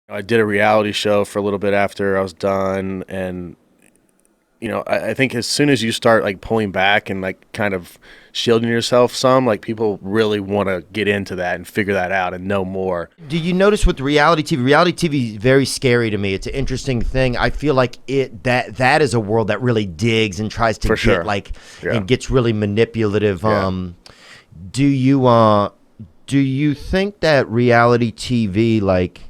I did a reality show for a little bit after I was done, and I think as soon as you start like pulling back and like kind of shielding yourself some, like people really want to get into that and figure that out and know more. Do you notice with reality TV? Reality TV is very scary to me. It's an interesting thing. I feel like that is a world that really digs and tries to For get sure. like Yeah. and gets really manipulative. Yeah. Do you think that reality TV like?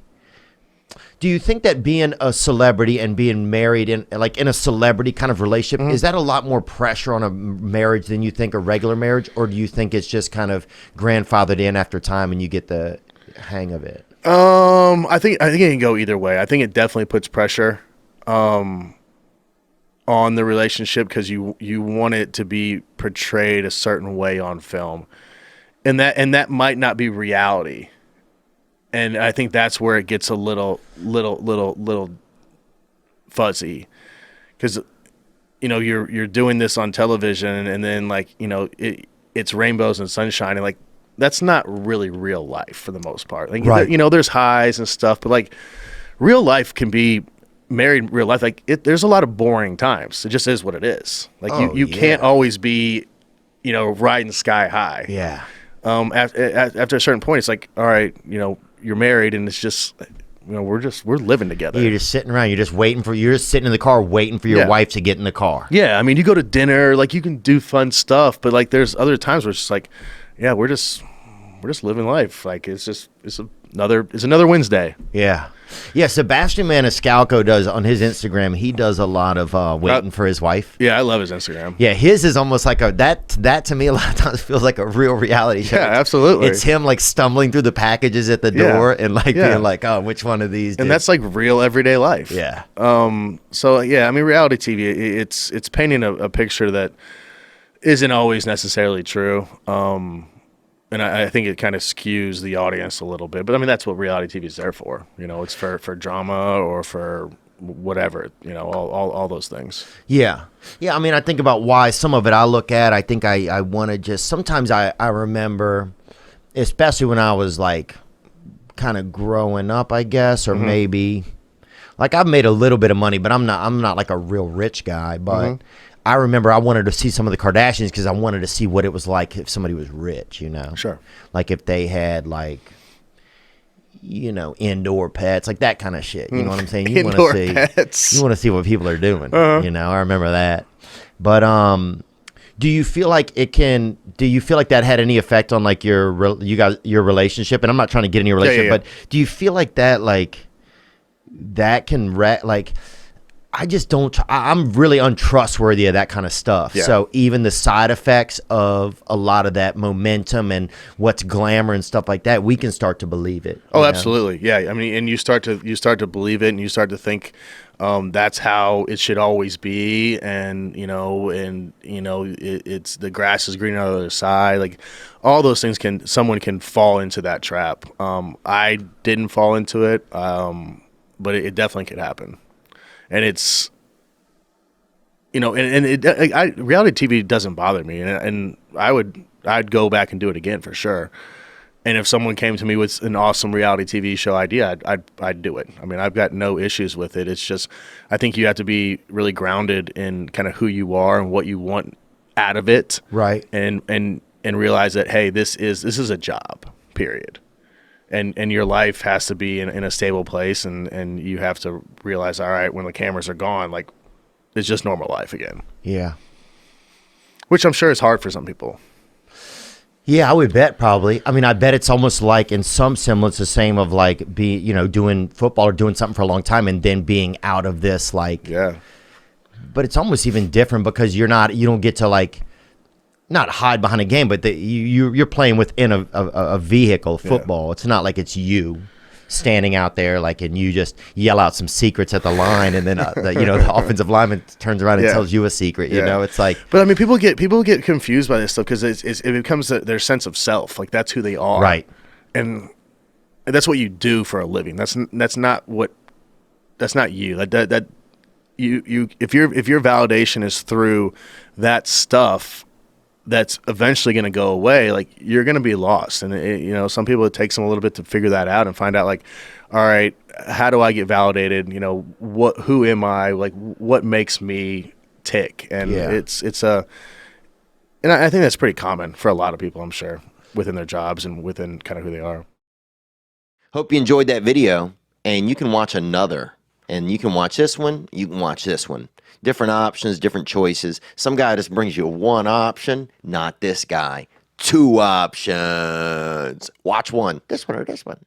Do you think that being a celebrity and being married in a celebrity kind of relationship, is that a lot more pressure on a marriage than you think a regular marriage, or do you think it's just kind of grandfathered in after time and you get the hang of it? I think it can go either way. I think it definitely puts pressure on the relationship because you want it to be portrayed a certain way on film, and that might not be reality. And I think that's where it gets a little fuzzy, because you're doing this on television, and then like it's rainbows and sunshine, and like that's not really real life for the most part. Like Right. there's highs and stuff, but like real life can be married in real life. Like there's a lot of boring times. It just is what it is. Like Oh, you yeah. can't always be riding sky high. Yeah. After a certain point, it's like, all right, you're married, and it's just, we're living together. You're just sitting around. You're just sitting in the car waiting for your Yeah. wife to get in the car. Yeah, I mean, you go to dinner, like you can do fun stuff, but like there's other times where it's just like, yeah, we're just living life. Like it's another Wednesday. Yeah. Yeah. Sebastian Maniscalco does on his Instagram. He does a lot of waiting for his wife. Yeah, I love his Instagram. Yeah, his is almost like that to me a lot of times feels like a real reality show. Yeah, absolutely. It's him like stumbling through the packages at the Yeah. door and like Yeah. being like, oh, which one of these? And that's like real everyday life. yeah, So yeah, I mean, reality TV, it's painting a picture that isn't always necessarily true. And I think it kind of skews the audience a little bit. But I mean, that's what reality TV is there for. It's for drama or for whatever, all those things. yeah. I mean, I think about why some of it I look at. I think I want to just sometimes I remember, especially when I was like kind of growing up, I guess, or maybe like I've made a little bit of money, but I'm not like a real rich guy, but. I remember I wanted to see some of the Kardashians because I wanted to see what it was like if somebody was rich, Sure. like if they had like, indoor pets, like that kind of shit. You know what I'm saying? You want Indoor to see, pets. you want to see what people are doing. I remember that. But do you feel like that had any effect on like your relationship? And I'm not trying to get in your relationship, yeah. but do you feel like that can like? I just don't. I'm really untrustworthy of that kind of stuff. Yeah. So even the side effects of a lot of that momentum and what's glamour and stuff like that, we can start to believe it. Oh, absolutely. Yeah. I mean, and you start to believe it, and you start to think that's how it should always be, and it's the grass is greener on the other side. Like all those things someone can fall into that trap. I didn't fall into it, but it definitely could happen. And it's, reality TV doesn't bother me, and I'd go back and do it again for sure. And if someone came to me with an awesome reality TV show idea, I'd do it. I mean, I've got no issues with it. It's just, I think you have to be really grounded in kind of who you are and what you want out of it, Right. And realize that, hey, this is a job, period. And your life has to be in a stable place, and you have to realize, all right, when the cameras are gone, like it's just normal life again. Yeah. Which I'm sure is hard for some people. Yeah, I would bet probably. I mean, I bet it's almost like in some semblance the same of like doing football or doing something for a long time and then being out of this like. Yeah. But it's almost even different because you don't get to like. Not hide behind a game, but you're playing within a vehicle, football. Yeah. It's not like it's you standing out there like, and you just yell out some secrets at the line, and then the offensive lineman turns around and tells you a secret. It's like. But I mean, people get confused by this stuff because it becomes their sense of self. Like that's who they are, right? And that's what you do for a living. That's not you. That you if your validation is through that stuff, that's eventually going to go away, like you're going to be lost. And you know, some people, it takes them a little bit to figure that out and find out, like, all right, how do I get validated? You know, who am I? Like, what makes me tick? And and I think that's pretty common for a lot of people, I'm sure, within their jobs and within kind of who they are. Hope you enjoyed that video, and you can watch another. And you can watch this one, you can watch this one. Different options, different choices. Some guy just brings you one option, not this guy. Two options. Watch one, this one or this one.